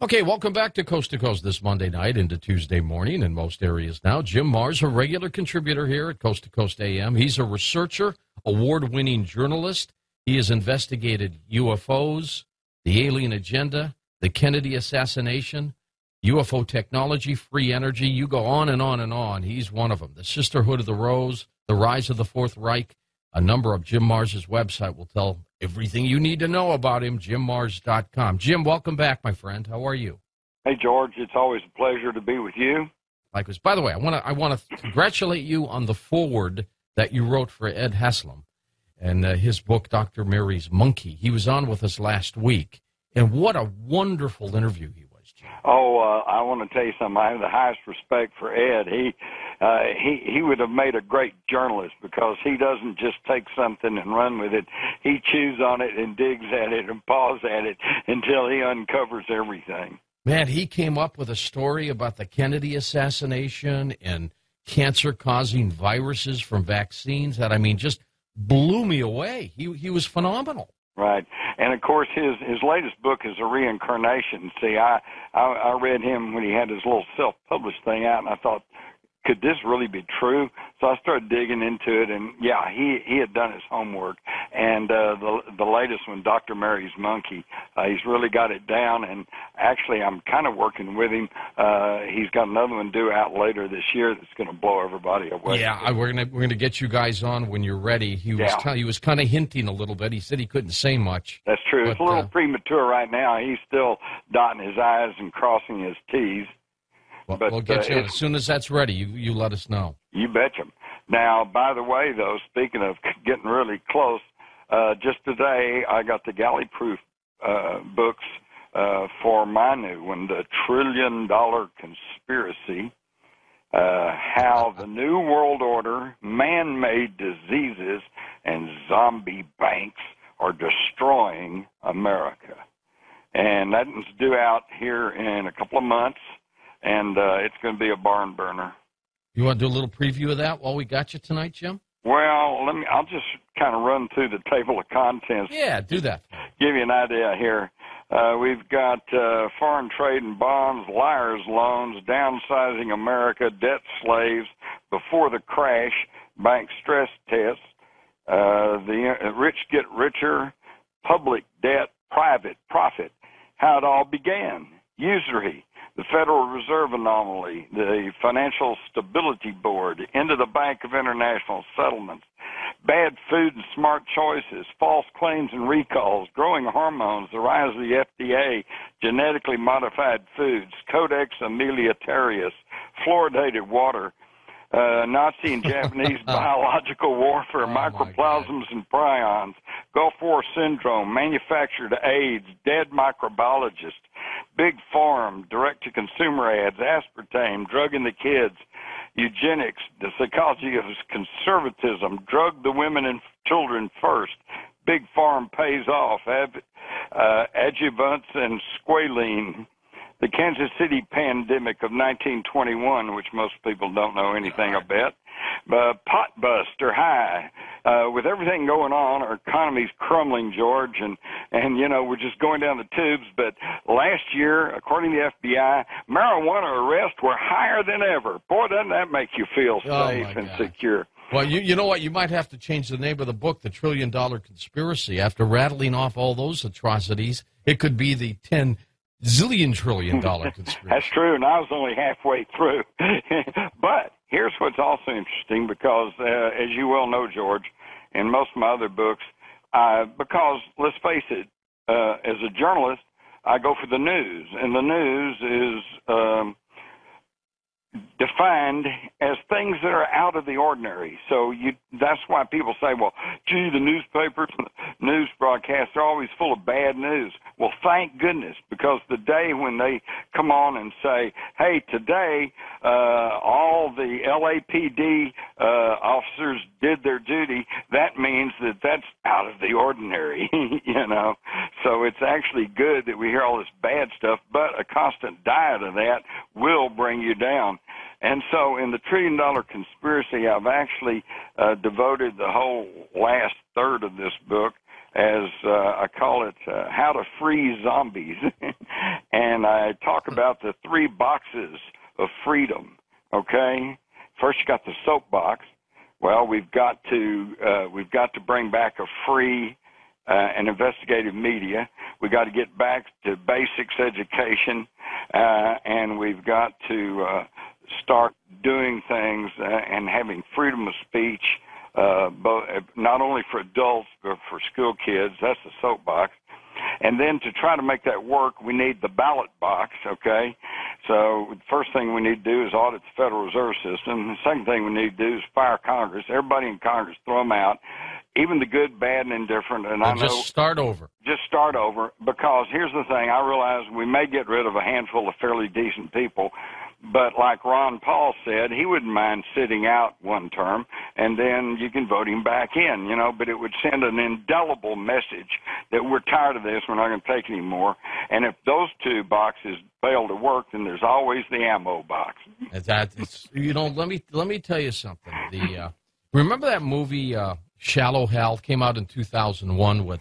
Okay, welcome back to Coast this Monday night into Tuesday morning in most areas now. Jim Marrs, a regular contributor here at Coast to Coast AM. He's a researcher, award-winning journalist. He has investigated UFOs, the alien agenda, the Kennedy assassination, UFO technology, free energy. You go on and on and on. He's one of them. The Sisterhood of the Rose, the rise of the Fourth Reich. A number of Jim Marrs' website will tell everything you need to know about him, jimmarrs.com. Jim, welcome back, my friend. How are you? Hey, George. It's always a pleasure to be with you. Likewise. By the way, I want to congratulate you on the foreword that you wrote for Ed Haslam and his book, Dr. Mary's Monkey. He was on with us last week, and what a wonderful interview he was, Jim. I want to tell you something. I have the highest respect for Ed. He would have made a great journalist because he doesn't just take something and run with it. He chews on it and digs at it and paws at it until he uncovers everything. Man, he came up with a story about the Kennedy assassination and cancer-causing viruses from vaccines that, just blew me away. He was phenomenal. Right. And, of course, his latest book is a reincarnation. See, I read him when he had his little self-published thing out, and I thought, could this really be true? So I started digging into it, and, yeah, he had done his homework. And the latest one, Dr. Mary's Monkey, he's really got it down, and actually I'm kind of working with him. He's got another one due out later this year that's going to blow everybody away. Yeah, we're gonna get you guys on when you're ready. He was kind of hinting a little bit. He said he couldn't say much. That's true. But, it's a little premature right now. He's still dotting his I's and crossing his T's. Well, we'll get you as soon as that's ready. You let us know. You betcha. Now, by the way, though, speaking of getting really close, just today I got the galley proof books for my new one, the $1 Trillion Conspiracy, how the New World Order, man-made diseases, and zombie banks are destroying America. And that's due out here in a couple of months. And it's going to be a barn burner. You want to do a little preview of that while we got you tonight, Jim? Well, I'll just kind of run through the table of contents. Yeah, do that. Give you an idea here. We've got foreign trade and bonds, liars' loans, downsizing America, debt slaves, before the crash, bank stress tests, the rich get richer, public debt, private profit, how it all began, usury, the Federal Reserve anomaly, the Financial Stability Board, into the Bank of International Settlements, bad food and smart choices, false claims and recalls, growing hormones, the rise of the FDA, genetically modified foods, Codex Militaris, fluoridated water, Nazi and Japanese biological warfare, microplasms and prions, Gulf War syndrome, manufactured AIDS, dead microbiologists, big farm, direct-to-consumer ads, aspartame, drugging the kids, eugenics, the psychology of conservatism, drug the women and children first, big farm pays off, adjuvants and squalene, the Kansas City pandemic of 1921, which most people don't know anything about. Pot bust or high. With everything going on, our economy's crumbling, George, and we're just going down the tubes. But last year, according to the FBI, marijuana arrests were higher than ever. Boy, doesn't that make you feel safe and secure. Well, you know what? You might have to change the name of the book, The $1 Trillion Conspiracy. After rattling off all those atrocities, it could be the $10 zillion trillion conspiracy. That's true, and I was only halfway through. But here's what's also interesting, because as you well know, George, in most of my other books, because let's face it, as a journalist, I go for the news, and the news is defined as things that are out of the ordinary. So that's why people say, well, gee, the newspapers and the news broadcasts are always full of bad news. Well, thank goodness, because the day when they come on and say, hey, today all the LAPD officers did their duty, that means that that's out of the ordinary, So it's actually good that we hear all this bad stuff, but a constant diet of that will bring you down. And so in the $1 Trillion Conspiracy, I've actually devoted the whole last third of this book as I call it, How to Free Zombies. And and I talk about the 3 boxes of freedom. Okay, first you got the soapbox. Well, we've got to bring back a free and investigative media. We got to get back to basics education, and we've got to start doing things and having freedom of speech, both not only for adults but for school kids. That's the soapbox. And then to try to make that work, we need the ballot box, okay? So the first thing we need to do is audit the Federal Reserve System. The second thing we need to do is fire Congress. Everybody in Congress, throw them out, even the good, bad, and indifferent. And I know, just start over. Just start over, because here's the thing. I realize we may get rid of a handful of fairly decent people, but like Ron Paul said, he wouldn't mind sitting out one term, and then you can vote him back in, you know, but it would send an indelible message that we're tired of this, we're not going to take any more. And if those 2 boxes fail to work, then there's always the ammo box. You know, let me tell you something. Remember that movie Shallow Hal? Came out in 2001 with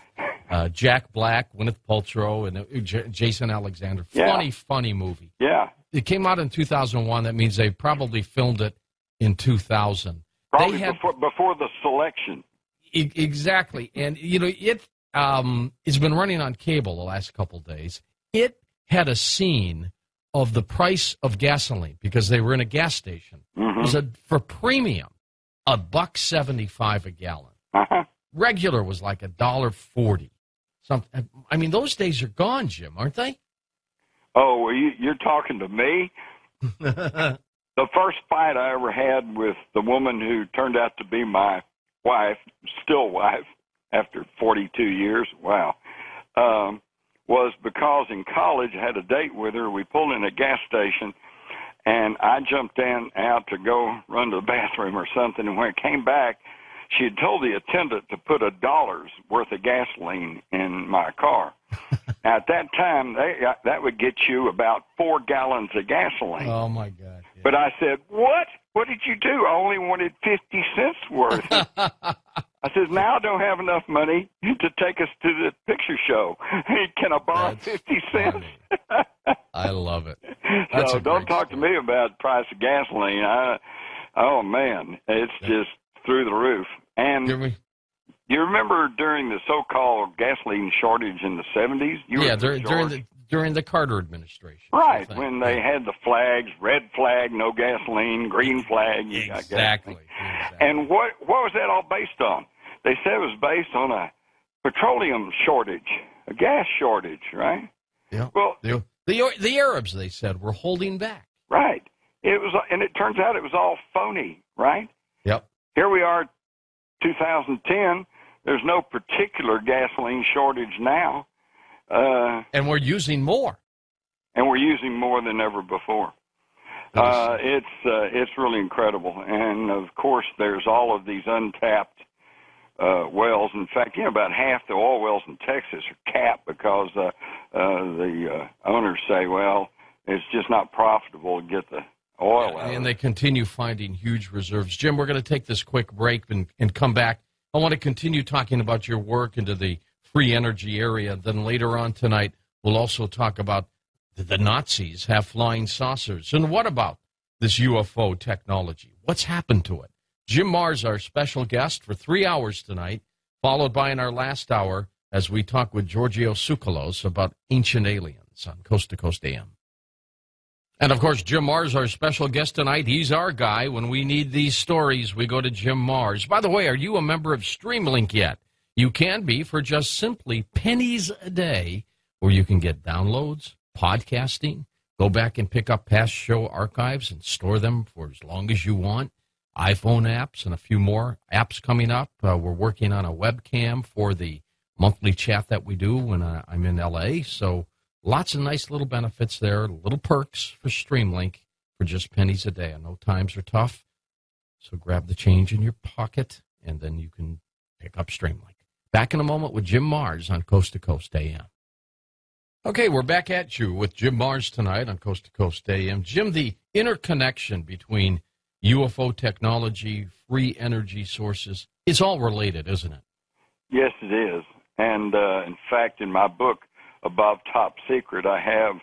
Jack Black, Gwyneth Paltrow, and Jason Alexander. Funny movie. Yeah. It came out in 2001. That means they probably filmed it in 2000. Probably before the selection. Exactly. And, you know, it's been running on cable the last couple days. It had a scene of the price of gasoline because they were in a gas station. Mm-hmm. It was for premium, $1.75 a gallon. Uh-huh. Regular was like $1.40. I mean, those days are gone, Jim, aren't they? Oh, well, you're talking to me? The first fight I ever had with the woman who turned out to be my wife, still wife, after 42 years, wow, was because in college I had a date with her. We pulled in a gas station, and I jumped out to go run to the bathroom or something, and when I came back, she had told the attendant to put $1 worth of gasoline in my car. Now, at that time, that would get you about 4 gallons of gasoline. Oh, my God. Yeah. But I said, what? What did you do? I only wanted 50 cents worth. I said, now I don't have enough money to take us to the picture show. Can I borrow 50 cents? I love it. So don't talk to me about the price of gasoline. Oh, man, it's just through the roof. And you remember during the so-called gasoline shortage in the 70s? During the Carter administration. Right, when they had the flags, red flag, no gasoline, green flag, you got gasoline. And what was that all based on? They said it was based on a petroleum shortage, a gas shortage, right? Yeah. Well, the Arabs, they said, were holding back. Right. It was, and it turns out it was all phony, right? Yep. Here we are, 2010. There's no particular gasoline shortage now. And we're using more. And we're using more than ever before. It's really incredible. And, of course, there's all of these untapped wells. In fact, about half the oil wells in Texas are capped because the owners say, well, it's just not profitable to get the oil out. And they continue finding huge reserves. Jim, we're going to take this quick break and come back. I want to continue talking about your work into the free energy area. Then later on tonight, we'll also talk about the Nazis have flying saucers. And what about this UFO technology? What's happened to it? Jim Marrs, our special guest for 3 hours tonight, followed by in our last hour as we talk with Giorgio Tsoukalos about ancient aliens on Coast to Coast AM. And, of course, Jim Marrs, our special guest tonight. He's our guy. When we need these stories, we go to Jim Marrs. By the way, are you a member of Streamlink yet? You can be for just simply pennies a day, where you can get downloads, podcasting, go back and pick up past show archives and store them for as long as you want, iPhone apps and a few more apps coming up. We're working on a webcam for the monthly chat that we do when I'm in L.A., so lots of nice little benefits there, little perks for Streamlink for just pennies a day. I know times are tough, so grab the change in your pocket, and then you can pick up Streamlink. Back in a moment with Jim Marrs on Coast to Coast AM. Okay, we're back at you with Jim Marrs tonight on Coast to Coast AM. Jim, the interconnection between UFO technology, free energy sources, it's all related, isn't it? Yes, it is. And in fact, in my book, Above Top Secret, I have